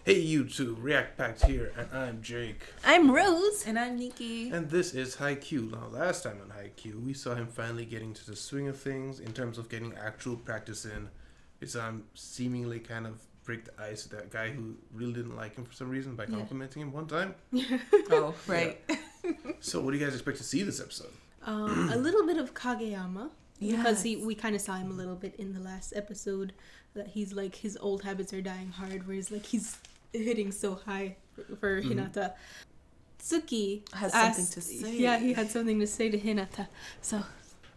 Hey YouTube, React Packed here, and I'm Jake. I'm Rose. And I'm Nikki. And this is Haikyu. Now, last time on Haikyu, we saw him finally getting to the swing of things in terms of getting actual practice in. We saw him seemingly kind of break the ice with that guy who really didn't like him for some reason by complimenting him one time. Oh, right. Yeah. So, what do you guys expect to see this episode? A little bit of Kageyama. Yes. Because we kind of saw him a little bit in the last episode. That he's like, his old habits are dying hard. Whereas like he's hitting so high for Hinata. Tsuki Has asked, something to say. Yeah, he had something to say to Hinata. So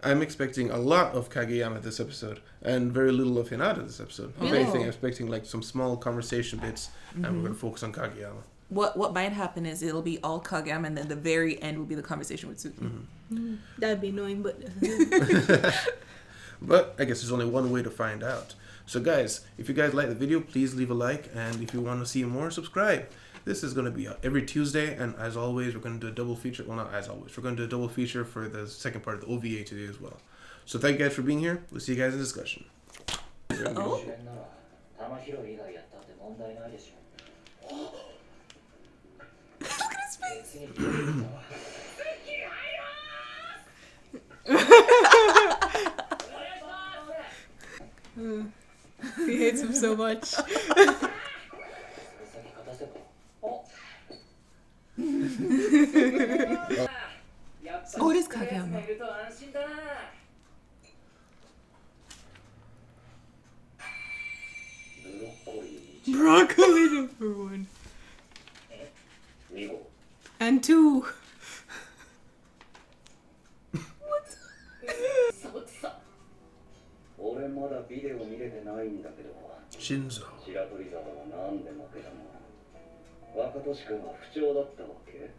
I'm expecting a lot of Kageyama this episode, and very little of Hinata this episode. If Really? anything, I'm expecting like some small conversation bits, and we're going to focus on Kageyama. What might happen is it'll be all Kageyama, and then the very end will be the conversation with Tsuki. that'd be annoying, but But I guess there's only one way to find out. So guys, if you guys like the video, please leave a like, and if you want to see more, subscribe. This is going to be every Tuesday, and as always, we're going to do a double feature. Well, not as always. We're going to do a double feature for the second part of the OVA today as well. So thank you guys for being here. We'll see you guys in discussion. Oh. Look at his face. he hates him so much. Oh, it is Kageyama. Broccoli number 1. And 2. Shinzo. 白鳥沢はなんで負けたの？若年君は不調だったわけ？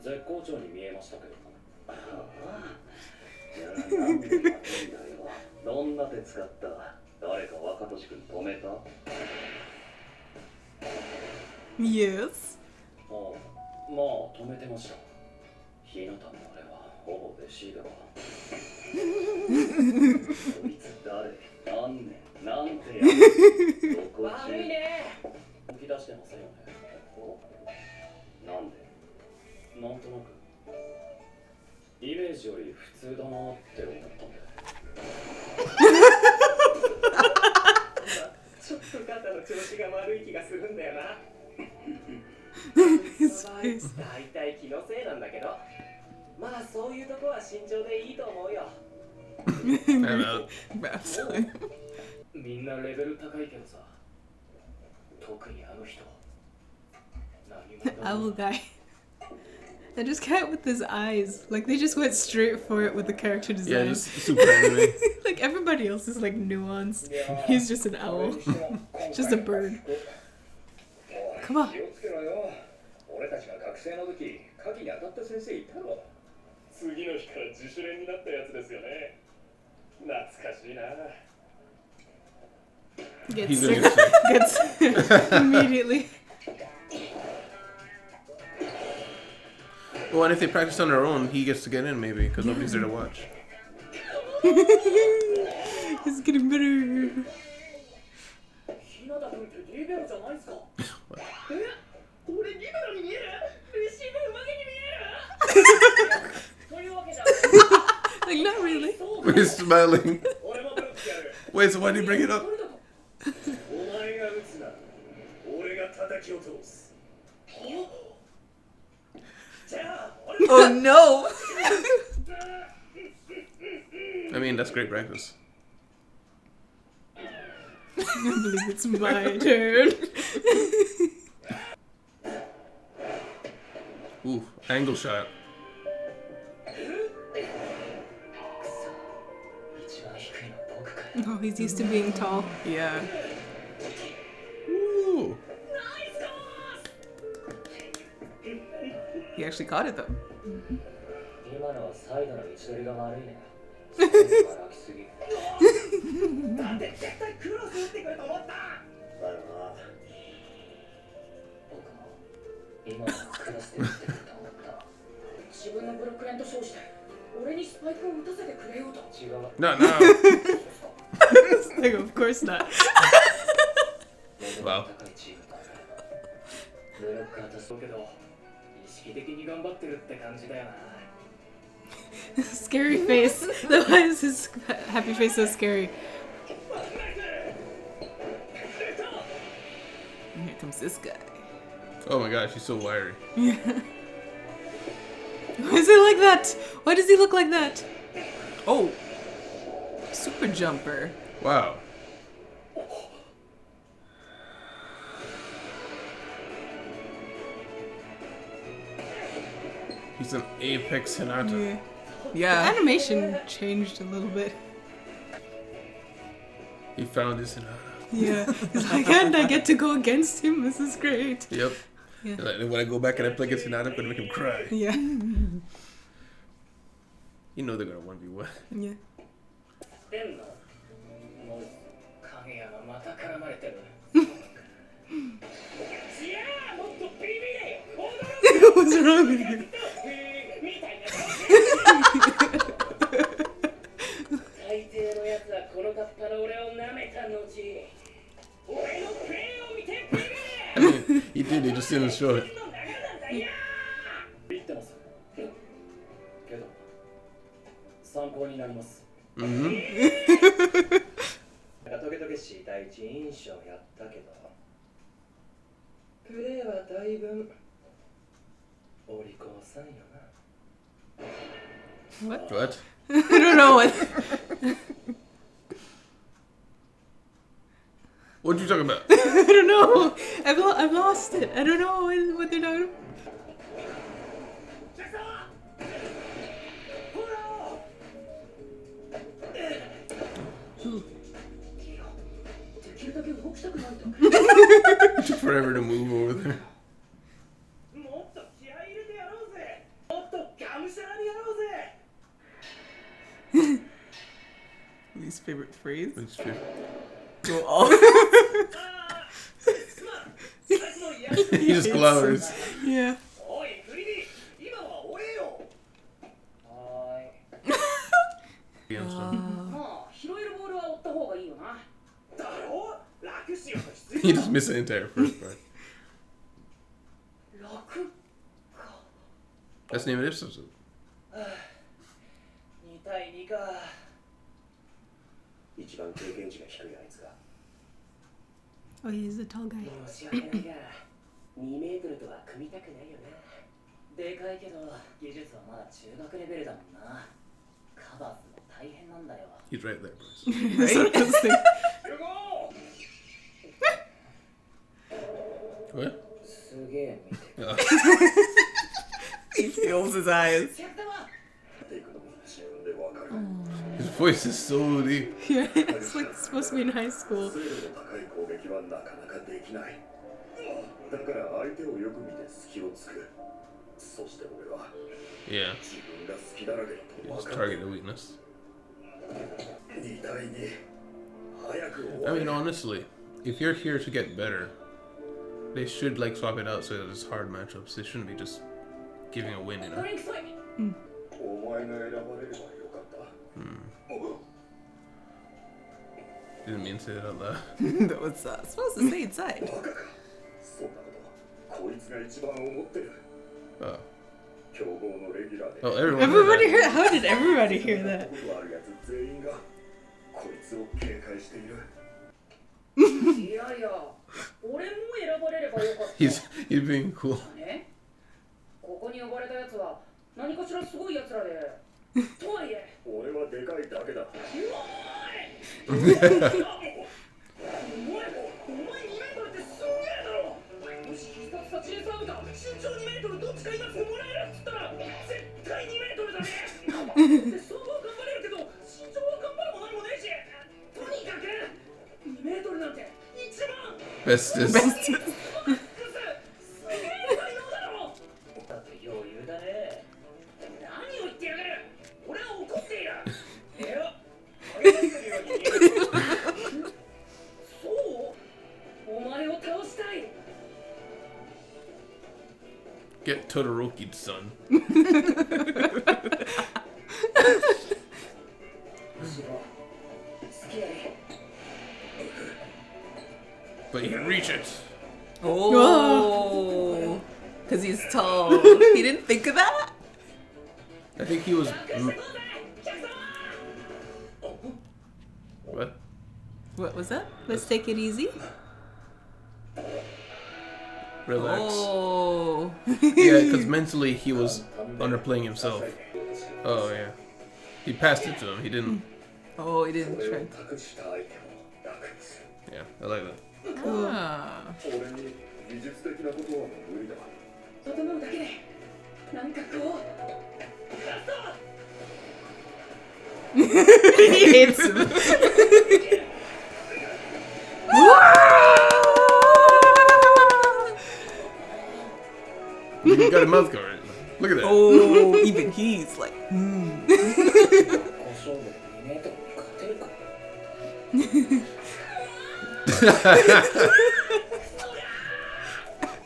絶好調に見えましたけど。ああ。いや、なんで負けんだよ。どんな手使った？誰か若年君止めた？ Yes. ああ、まあ止めてました。日向のあれはほぼレシーブだ。こいつ誰？何年？なんてやる？どこ中？悪いね。動き出してませんよね。なんで？なんとなくイメージより普通だなって思ったんで。ちょっと肩の調子が悪い気がするんだよな。大体気のせいなんだけど、まあそういうとこは慎重でいいと思うよ。みんなレベル高いけどさ、特にあの人。 Owl guy. I just can't with his eyes. Like they just went straight for it with the character design. Yeah, just super anime. Like everybody else is like nuanced. He's just an owl. Just a bird. Come on. 俺たちが学生の時、鍵に当たった先生いたろ。次の日から自主練になったやつですよね。懐かしいな。 Gets He's sick. gonna get Gets sick immediately. Well, and if they practice on their own, he gets to get in maybe, because nobody's there to watch. It's getting better. Like not really. He's smiling. Wait, so why did he bring it up? Oh no! I mean, that's great practice. I believe it's my turn. Ooh, angle shot. Oh, he's used to being tall. Yeah. Ooh. He actually caught it though. 今のはサイドの位置取りが悪いね。なんで絶対クロス打ってくると思った。だよな。僕も今のクロスで打ってくると思った。自分のブロック練と称して俺にスパイクを打たせてくれようと。違う。No, no. Like a course not. Wow. 努力家とそうけど意識的に頑張ってるって感じだよな Scary face. Why is his happy face so scary? And here comes this guy. Oh my gosh, he's so wiry. Why is he like that? Why does he look like that? Oh, super jumper. Wow. He's an apex Hinata. The Yeah. animation changed a little bit. He found his Hinata. Yeah. He's like, and I get to go against him. This is great. Yep. Yeah. Like, when I go back and I play against Hinata, I'm gonna make him cry. Yeah. You know they're gonna 1v1. Yeah. 出んのもう影山また絡まれてるいやーもっとビビれよ What's wrong with you? みたいな大抵のやつはこのカッパの俺を舐めた後俺のプレーを見てビビれ I mean, he did, he just didn't show it. 言ってますけど参考になります Mm-hmm. トゲトゲしい第一印象やったけどプレーはだいぶお利口さんよな What? I don't know what. What you talking about? I don't know. I've lost it. I don't know what they're talking about. できるだけ動きたくないと It took forever to move over there. もっと気合い入れてやろうぜもっとがむしゃらにやろうぜ Least favorite phrase. It's true. Go all. すまんさっきのやつ He just glowers. Yeah. おいフリディ今は追えよはーい Yeah, so- まあ拾えるボールは追った方がいいよなだろう楽しようとしす He ぎ just missed the entire first part. 楽 That's the name of the episode. 2対2か一番経験値が低いあいつが Oh, he's a tall guy. 申し訳ないが2メートルとは組みたくないよなでかいけど技術はまだ中学レベルだもんなカバーするの大変なんだよ He's right there, boys. That's what I was thinking. すご What? すげえ見て Oh. He feels his eyes. やったわテクノも自分でわかる His voice is so deep. Yeah, it's like supposed to be in high school. 精度の高い攻撃はなかなかできないだから相手をよく見て隙をつくそして俺は Yeah. 自分が好きだらけだ He と just 分かる target the weakness. 2対2早く終 I わ mean, れ honestly, if you're here to get better, they should like swap it out so that it's hard matchups. They shouldn't be just giving a win, you ド know? リンクサイお前が選ばれればよかった Didn't mean to say that out loud. That was supposed to stay inside. バカかそんなことこいつが一番思ってる Oh. 強豪のレギュラーで Oh, everyone. Everybody heard heard. How did everybody hear that? ことあるやつ全員がこいつを警戒しているいやいや俺も選ばれればよかった that. He's being cool. ねここに呼ばれたやつは何かしらすごいやつらでとはいえ俺はでかいだけだお前2メートルってすんげえだろもし必殺さ小さうか身長2メートルどっちか今すぐもらえるっつったら絶対2メートルだねで相当頑張れるけど身長は頑張るも何もねえしとにかく2メートルなんて一番 Bestest. すげえ才能だろだって余裕だね何を言ってやがる俺は怒っているいや励ましてるように見えるそうお前を倒したい Get Todoroki'd son. 後ろ好きやり But he can reach it. Oh, because he's tall. He didn't think of that. I think he was. What? What was that? Let's take it easy. Relax. Oh. Yeah, because mentally he was underplaying himself. Oh yeah. He passed it to him. He didn't. Oh, he didn't try. Yeah, I like that. Ah. 俺に技術的なことは無理だ。整うだけでなんかこうラスト He hits him. You got a mouth guard. Look at that. Oh, even he's like, 故障で2メートルに勝てるか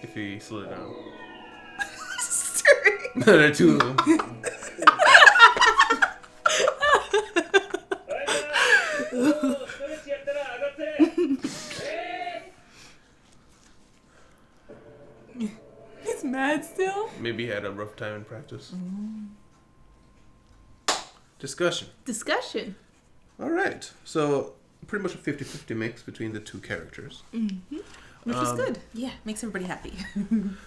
If he slowed it down. Sorry. There are two of them. He's mad still. Maybe he had a rough time in practice. Discussion. Discussion. All right. So, pretty much a 50-50 mix between the two characters. Which is good. Yeah, makes everybody happy.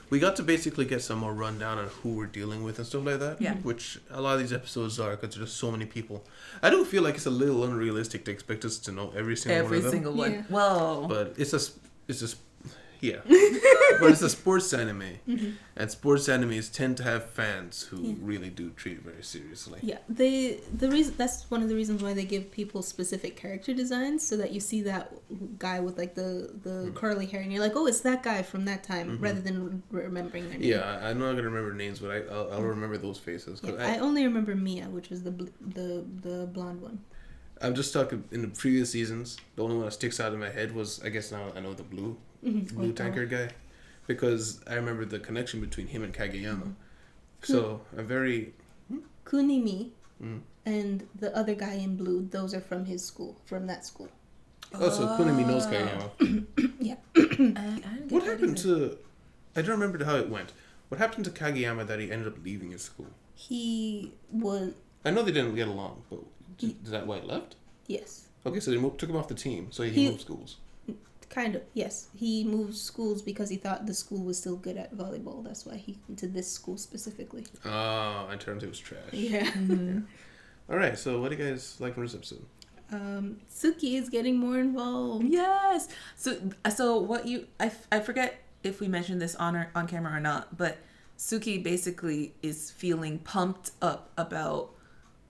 We got to basically get some more rundown on who we're dealing with and stuff like that. Yeah. Which a lot of these episodes are because there's so many people. I do feel like it's a little unrealistic to expect us to know every single one Every of them. single one. Yeah. Whoa. But yeah. But it's a sports anime. And sports animes tend to have fans who really do treat it very seriously. Yeah, the reason that's one of the reasons why they give people specific character designs so that you see that guy with like the curly hair and you're like, oh, it's that guy from that time, rather than remembering their name. Yeah, I'm not gonna remember names, but I'll remember those faces. 'Cause Yeah, I only remember Mia, which was the blonde one. I'm just talking in the previous seasons. The only one that sticks out in my head was, I guess now I know the blue tanker guy, because I remember the connection between him and Kageyama. So I'm very Kunimi and the other guy in blue. Those are from his school, from that school. Oh, so Kunimi knows Kageyama. Yeah. I didn't get What that happened either. to? I don't remember how it went. What happened to Kageyama that he ended up leaving his school? He was I know they didn't get along, but is that why he left? yes. Okay, so they took him off the team, so he moved schools. Kind of, yes. He moved schools because he thought the school was still good at volleyball. That's why he went to this school specifically. Oh, in terms it was trash. Yeah. All right, so what do you guys like from this episode? Suki is getting more involved. Yes. So what you I forget if we mentioned this on camera or not, but Suki basically is feeling pumped up about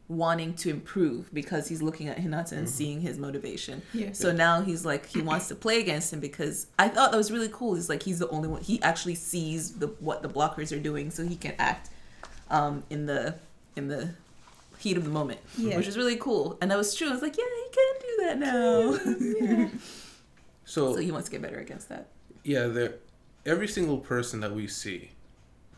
wanting to improve because he's looking at Hinata and seeing his motivation. Yeah. So now he's like, he wants to play against him because I thought that was really cool. He's like, he's the only one. He actually sees what the blockers are doing, so he can act in the heat of the moment, which is really cool. And that was true. I was like, yeah, he can do that now. Yeah. So he wants to get better against that. yeah, every single person that we see,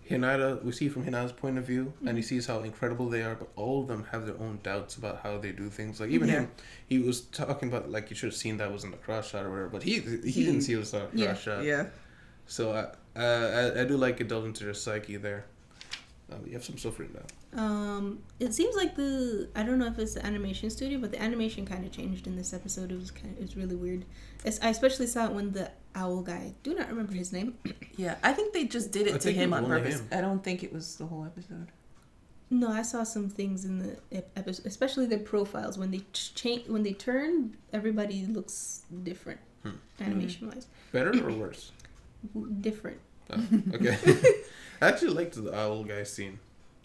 we see from Hinata's point of view, and he sees how incredible they are, but all of them have their own doubts about how they do things. Like even him, he was talking about like you should have seen that wasn't a cross shot or whatever, but he didn't see it was a cross shot. Yeah. So I do like it delved into their psyche there. You have some stuff written down. It seems like I don't know if it's the animation studio, but the animation kind of changed in this episode. It was really weird. I especially saw it when the owl guy, do not remember his name. Yeah, I think they just did it to him on only purpose. him. I don't think it was the whole episode. No, I saw some things in the episode, especially their profiles. When they when they turn, everybody looks different, animation wise. Better or worse? Different. Oh, okay. I actually liked the owl guy scene.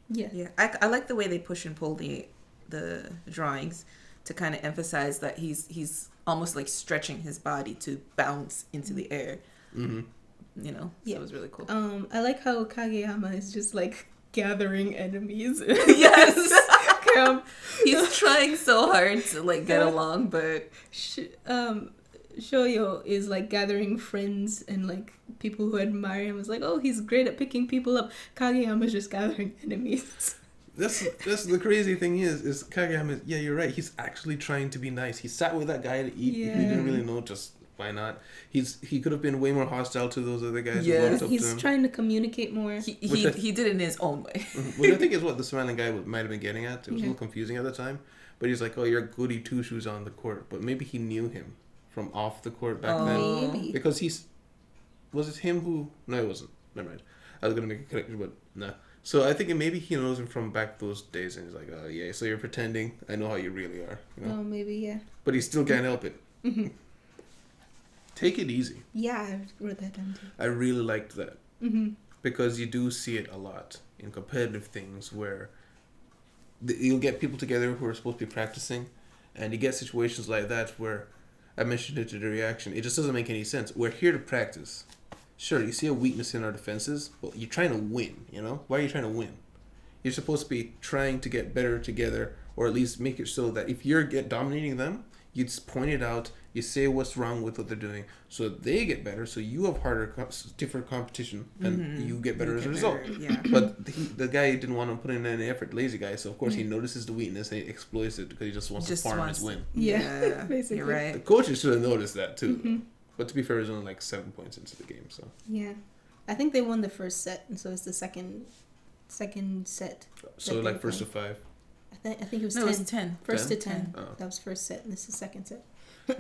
Yeah. Yeah, I like the way they push and pull the drawings to kind of emphasize that he's almost like stretching his body to bounce into the air. Mm-hmm. You know, so it was really cool. I like how Kageyama is just like gathering enemies. Yes, he's trying so hard to like get along, but Shoyo is like gathering friends and like people who admire him. Is like, oh, he's great at picking people up. Kageyama's just gathering enemies. that's the crazy thing is Kageyama. Yeah, you're right. He's actually trying to be nice. He sat with that guy to eat. Yeah. He didn't really know. Just why not? He could have been way more hostile to those other guys who Yes. walked up to He's him. trying to communicate more. He did it in his own way. Which I think is what the smiling guy might have been getting at. It was a Yeah. little confusing at the time. But he's like, oh, you're goody two shoes on the court. But maybe he knew him from off the court back then. Maybe. Because was it him who? No, it wasn't. Never mind. I was gonna make a connection, but nah. So I think maybe he knows him from back those days, and he's like, oh yeah, so you're pretending. I know how you really are. You know? Oh, maybe, yeah. But he still can't help it. Take it easy. Yeah, I wrote that down too. I really liked that Mm-hmm. because you do see it a lot in competitive things where you'll get people together who are supposed to be practicing, and you get situations like that where I mentioned it to the reaction. It just doesn't make any sense. We're here to practice. Sure, you see a weakness in our defenses, but you're trying to win, you know? Why are you trying to win? You're supposed to be trying to get better together, or at least make it so that if you're dominating them, you just point it out, you say what's wrong with what they're doing, so they get better, so you have different competition, and you get better as a result. Yeah. But the guy didn't want to put in any effort, lazy guy, so of course he notices the weakness and he exploits it because he just wants to farm his win. Yeah, basically. You're The right. coaches should have noticed that too. But to be fair, it was only like 7 points into the game, so. Yeah. I think they won the first set, and so it's the second set. So that like they first to played. 5. I think it was No, 10. it was 10. First 10? to 10. Oh. That was first set, and this is second set.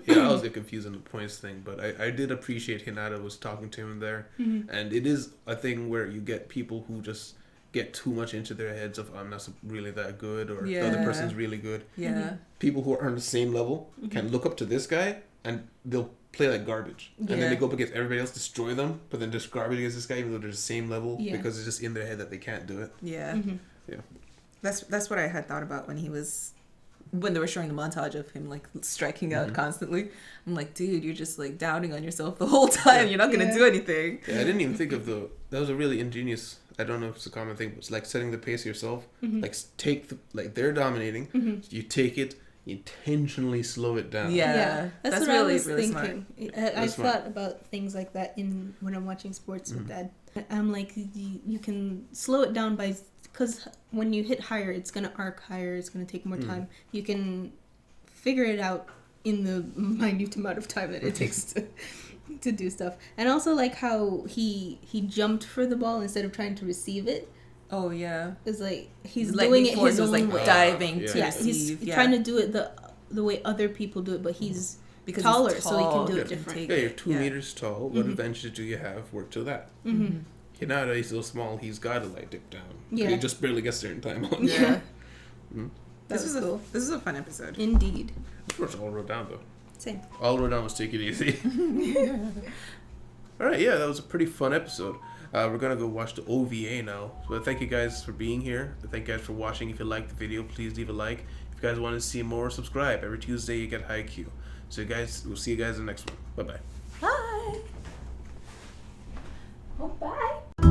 Yeah, I was a bit confused on the points thing, but I did appreciate Hinata was talking to him there. And it is a thing where you get people who just get too much into their heads of I'm not really that good, or the other Yeah. person's really good. Yeah. People who are on the same level can look up to this guy and they'll play like garbage. And then Yeah. they go up against everybody else, destroy them, but then just garbage against this guy even though they're the same level Yeah. because it's just in their head that they can't do it. Yeah. Mm-hmm. Yeah. That's what I had thought about when they were showing the montage of him like striking out constantly. I'm like, dude, you're just like doubting on yourself the whole time. You're not gonna Yeah. do anything. Yeah, I didn't even think of that was a really ingenious, I don't know if it's a common thing, but it's like setting the pace yourself. Like they're dominating, you take it, you intentionally slow it down. Yeah. That's That's what I really, was really thinking. I That's smart. thought about things like that when I'm watching sports with Dad. I'm like, you can slow it down because when you hit higher, it's gonna arc higher. It's gonna take more time. You can figure it out in the minute amount of time that it takes to do stuff. And also like how he jumped for the ball instead of trying to receive it. Oh yeah. It's like he's Like doing it before, his he was own like way. diving Yeah. to Yeah, he's receive. trying to do it the way other people do it, but he's because taller, he's so he can tall, do it he different. take Yeah, you're it. 2 meters tall. What advantage do you have? Work to that. Hinata, he's so small, he's got to like dip down. Yeah. He just barely gets there in time. Yeah. That This was was cool. this was a fun episode. Indeed. Of course, all wrote down though. Same. All wrote down was take it easy. All right, yeah, that was a pretty fun episode. We're gonna go watch the OVA now. So thank you guys for being here. Thank you guys for watching. If you liked the video, please leave a like. If you guys want to see more, subscribe. Every Tuesday you get Haikyu. So guys, we'll see you guys in the next one. Bye bye. Bye. Oh, bye.